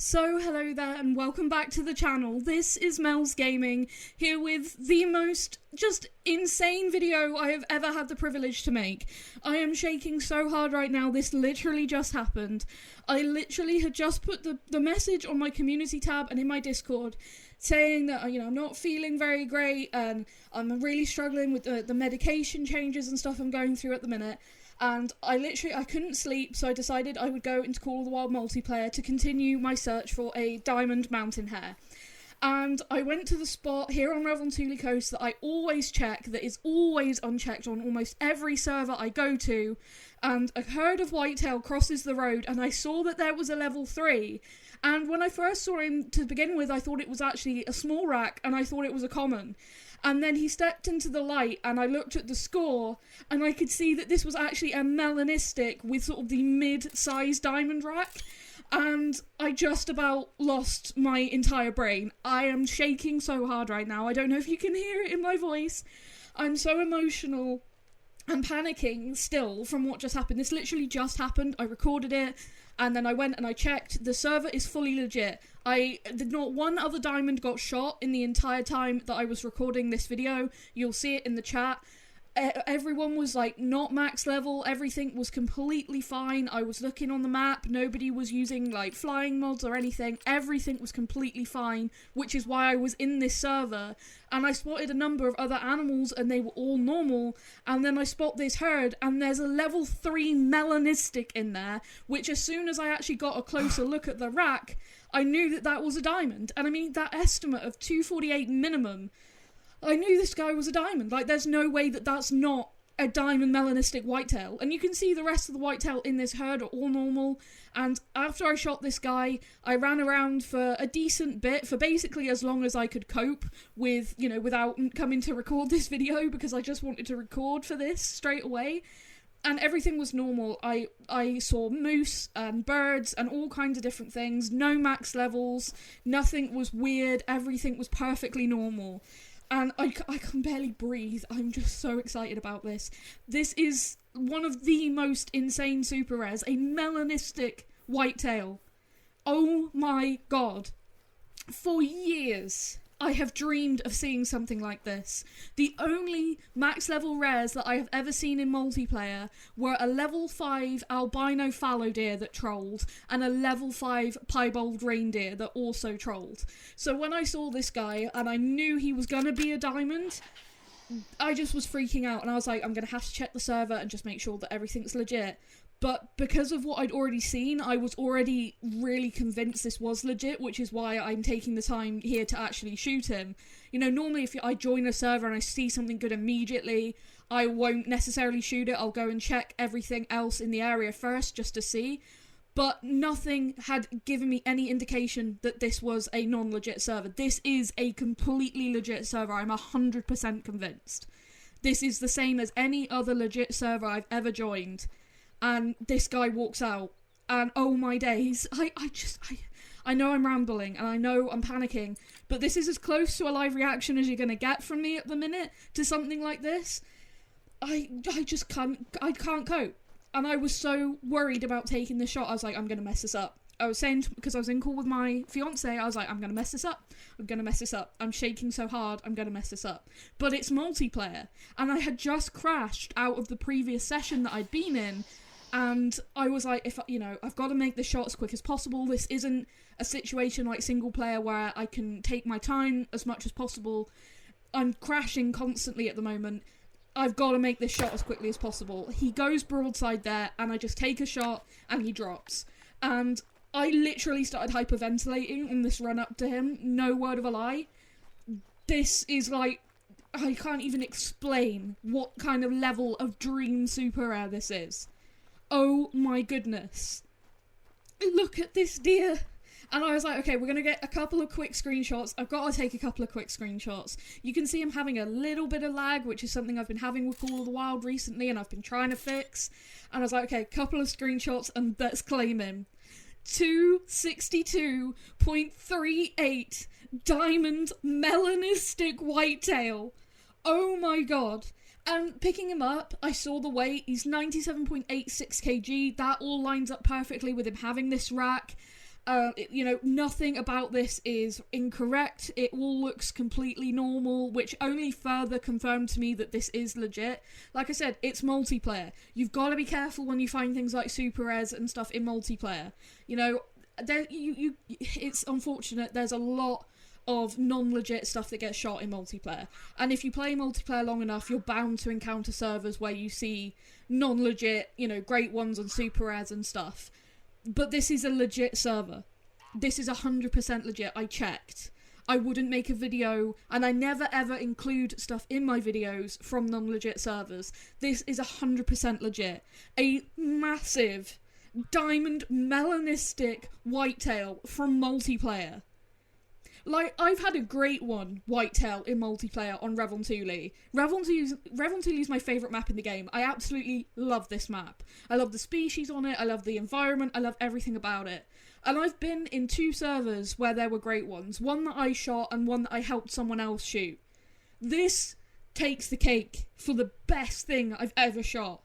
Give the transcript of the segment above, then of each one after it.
So hello there and welcome back to the channel. This is Mel's Gaming, here with the most just insane video I have ever had the privilege to make. I am shaking so hard right now, this literally just happened. I literally had just put the message on my community tab and in my Discord saying that, I'm not feeling very great and I'm really struggling with the medication changes and stuff I'm going through at the minute. And I couldn't sleep, so I decided I would go into Call of the Wild multiplayer to continue my search for a diamond mountain hare. And I went to the spot here on Revontuli coast that I always check, that is always unchecked on almost every server I go to, and a herd of whitetail crosses the road, and I saw that there was a level 3. And when I first saw him to begin with, I thought it was actually a small rack, and I thought it was a common. And then he stepped into the light and I looked at the score and I could see that this was actually a Melanistic with sort of the mid-sized diamond rack. And I just about lost my entire brain. I am shaking so hard right now. I don't know if you can hear it in my voice. I'm so emotional. I'm panicking still from what just happened. This literally just happened. I recorded it and then I went and I checked. The server is fully legit. Not one other diamond got shot in the entire time that I was recording this video. You'll see it in the chat. Everyone was like not max level, everything was completely fine. I was looking on the map, nobody was using like flying mods or anything, everything was completely fine, which is why I was in this server. And I spotted a number of other animals and they were all normal, and then I spot this herd and there's a level 3 Melanistic in there, which as soon as I actually got a closer look at the rack, I knew that that was a diamond. And I mean, that estimate of 248 minimum, I knew this guy was a diamond. Like, there's no way that that's not a diamond Melanistic whitetail. And you can see the rest of the whitetail in this herd are all normal. And after I shot this guy, I ran around for a decent bit, for basically as long as I could cope with, without coming to record this video, because I just wanted to record for this straight away. And everything was normal. I saw moose and birds and all kinds of different things. No max levels. Nothing was weird. Everything was perfectly normal. And I can barely breathe. I'm just so excited about this. This is one of the most insane super rares. A Melanistic whitetail. Oh my god. For years, I have dreamed of seeing something like this. The only max level rares that I have ever seen in multiplayer were a level 5 albino fallow deer that trolled and a level 5 piebald reindeer that also trolled. So when I saw this guy and I knew he was gonna be a diamond, I just was freaking out and I was like, I'm gonna have to check the server and just make sure that everything's legit. But because of what I'd already seen, I was already really convinced this was legit, which is why I'm taking the time here to actually shoot him. Normally if I join a server and I see something good immediately, I won't necessarily shoot it. I'll go and check everything else in the area first just to see. But nothing had given me any indication that this was a non-legit server. This is a completely legit server. I'm 100% convinced. This is the same as any other legit server I've ever joined. And this guy walks out, and oh my days, I know I'm rambling, and I know I'm panicking, but this is as close to a live reaction as you're gonna get from me at the minute to something like this. I can't cope. And I was so worried about taking this shot, I was like, I'm gonna mess this up. I was saying, because I was in call with my fiance, I was like, I'm gonna mess this up. I'm gonna mess this up. I'm shaking so hard, I'm gonna mess this up. But it's multiplayer, and I had just crashed out of the previous session that I'd been in, and I was like, I've got to make the shot as quick as possible. This isn't a situation like single player where I can take my time as much as possible. I'm crashing constantly at the moment. I've got to make this shot as quickly as possible. He goes broadside there, and I just take a shot, and he drops. And I literally started hyperventilating on this run up to him. No word of a lie. This is like, I can't even explain what kind of level of dream super rare this is. Oh my goodness. Look at this deer. And I was like, okay, we're going to get a couple of quick screenshots. I've got to take a couple of quick screenshots. You can see him having a little bit of lag, which is something I've been having with Call of the Wild recently and I've been trying to fix. And I was like, okay, a couple of screenshots and let's claim him. 262.38 diamond Melanistic whitetail. Oh my god. And picking him up, I saw the weight, he's 97.86 kg, that all lines up perfectly with him having this rack, Nothing about this is incorrect. It all looks completely normal, which only further confirmed to me that this is legit. Like I said, it's multiplayer. You've got to be careful when you find things like super rares and stuff in multiplayer. It's unfortunate. There's a lot of non-legit stuff that gets shot in multiplayer. And if you play multiplayer long enough, you're bound to encounter servers where you see non-legit, great ones and super rares and stuff. But this is a legit server. This is 100% legit. I checked. I wouldn't make a video, and I never ever include stuff in my videos from non-legit servers. This is 100% legit. A massive diamond melanistic whitetail from multiplayer. Like, I've had a great one, Whitetail, in multiplayer on Revontuli. Revontuli is my favourite map in the game. I absolutely love this map. I love the species on it, I love the environment, I love everything about it. And I've been in 2 servers where there were great ones. One that I shot and one that I helped someone else shoot. This takes the cake for the best thing I've ever shot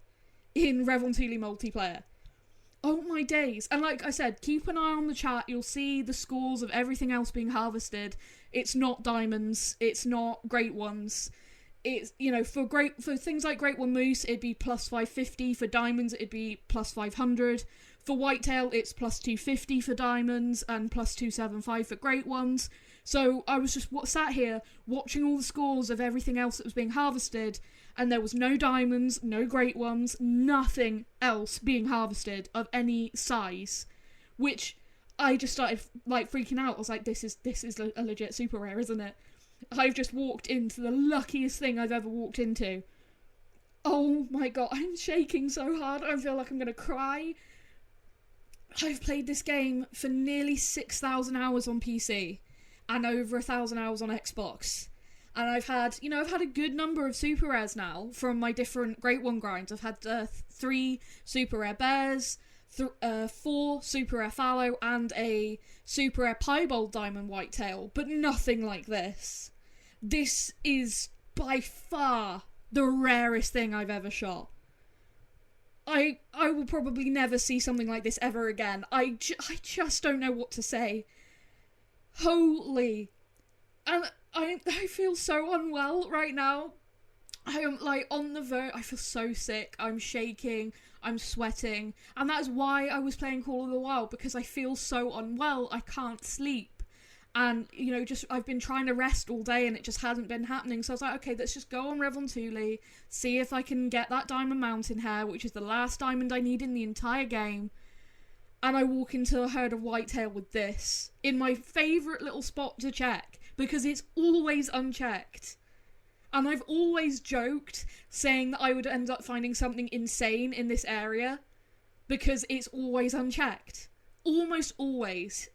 in Revontuli multiplayer. Oh my days. And like I said, keep an eye on the chat. You'll see the scores of everything else being harvested. It's not diamonds. It's not great ones. It's, for things like great one moose, it'd be plus 550. For diamonds, it'd be plus 500. For whitetail, it's plus 250 for diamonds and plus 275 for great ones. So I was just sat here watching all the scores of everything else that was being harvested, and there was no diamonds, no great ones, nothing else being harvested of any size, which I just started freaking out. I was like, this is a legit super rare, isn't it? I've just walked into the luckiest thing I've ever walked into. Oh my god, I'm shaking so hard, I feel like I'm gonna cry. I've played this game for nearly 6,000 hours on PC and over 1,000 hours on Xbox. And I've had a good number of super rares now from my different Great One grinds. I've had 3 super rare bears, 4 super rare fallow, and a super rare piebald diamond whitetail, but nothing like this. This is by far the rarest thing I've ever shot. I will probably never see something like this ever again. I just don't know what to say. Holy. And I feel so unwell right now. I am on the verge. I feel so sick. I'm shaking. I'm sweating. And that's why I was playing Call of the Wild, because I feel so unwell. I can't sleep. And, I've been trying to rest all day and it just hasn't been happening. So I was like, okay, let's just go on Revontuli, see if I can get that diamond mountain hare, which is the last diamond I need in the entire game. And I walk into a herd of whitetail with this, in my favourite little spot to check, because it's always unchecked. And I've always joked, saying that I would end up finding something insane in this area, because it's always unchecked. Almost always.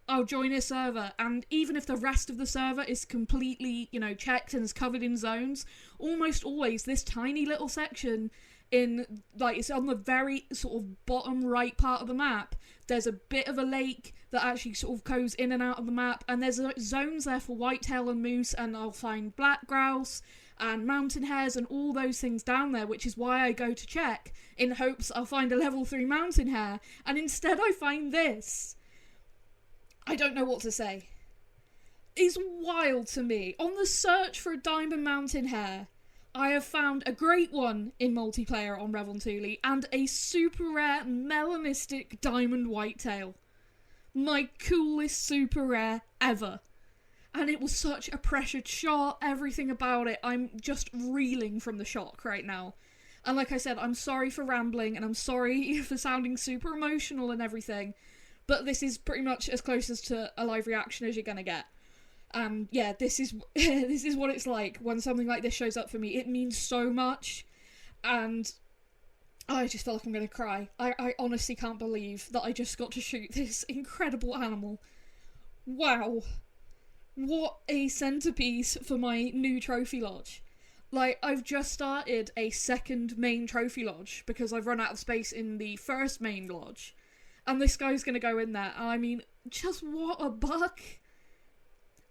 I'll join a server, and even if the rest of the server is completely, checked and is covered in zones, almost always this tiny little section it's on the very sort of bottom right part of the map, there's a bit of a lake that actually sort of goes in and out of the map, and there's zones there for whitetail and moose, and I'll find black grouse and mountain hares and all those things down there, which is why I go to check, in hopes I'll find a level 3 mountain hare, and instead I find this. I don't know what to say. It's wild to me. On the search for a diamond mountain hare, I have found a great one in multiplayer on Revontuli and a super rare melanistic diamond whitetail. My coolest super rare ever. And it was such a pressured shot, everything about it. I'm just reeling from the shock right now. And like I said, I'm sorry for rambling, and I'm sorry for sounding super emotional and everything. But this is pretty much as close as to a live reaction as you're gonna get. Yeah, this is this is what it's like when something like this shows up for me. It means so much, and I just feel like I'm gonna cry. I honestly can't believe that I just got to shoot this incredible animal. Wow. What a centerpiece for my new trophy lodge. I've just started a second main trophy lodge because I've run out of space in the first main lodge. And this guy's going to go in there. I mean, just what a buck.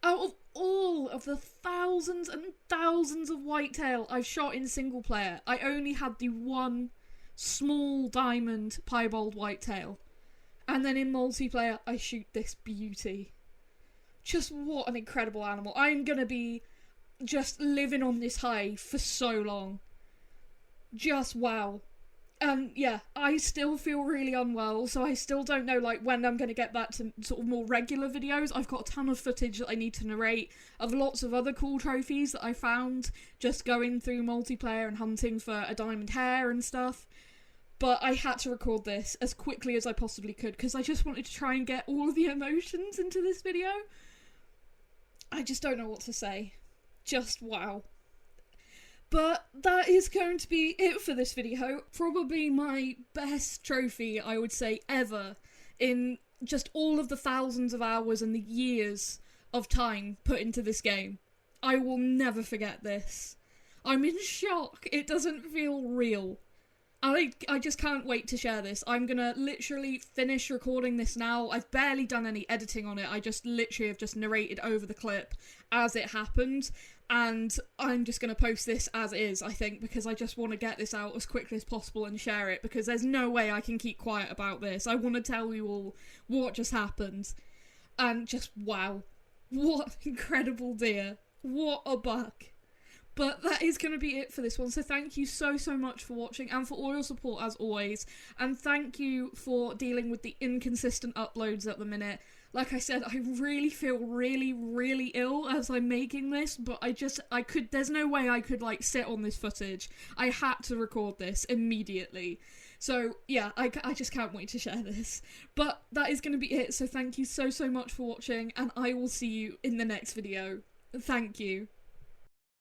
Out of all of the thousands and thousands of whitetail I've shot in single player, I only had the one small diamond piebald whitetail. And then in multiplayer, I shoot this beauty. Just what an incredible animal. I'm gonna be just living on this high for so long. Just wow. And yeah, I still feel really unwell, so I still don't know like when I'm going to get back to sort of more regular videos. I've got a ton of footage that I need to narrate of lots of other cool trophies that I found just going through multiplayer and hunting for a diamond hair and stuff. But I had to record this as quickly as I possibly could because I just wanted to try and get all of the emotions into this video. I just don't know what to say. Just wow. But that is going to be it for this video. Probably my best trophy, I would say, ever in just all of the thousands of hours and the years of time put into this game. I will never forget this. I'm in shock. It doesn't feel real. I just can't wait to share this. I'm gonna literally finish recording this now. I've barely done any editing on it. I just literally have just narrated over the clip as it happened. And I'm just going to post this as is, I think, because I just want to get this out as quickly as possible and share it, because there's no way I can keep quiet about this. I want to tell you all what just happened. And just, wow. What incredible deer. What a buck. But that is going to be it for this one, so thank you so much for watching and for all your support as always, and thank you for dealing with the inconsistent uploads at the minute. Like I said, I really feel really ill as I'm making this, but there's no way I could like sit on this footage. I had to record this immediately. So yeah, I just can't wait to share this. But that is going to be it, so thank you so much for watching, and I will see you in the next video. Thank you.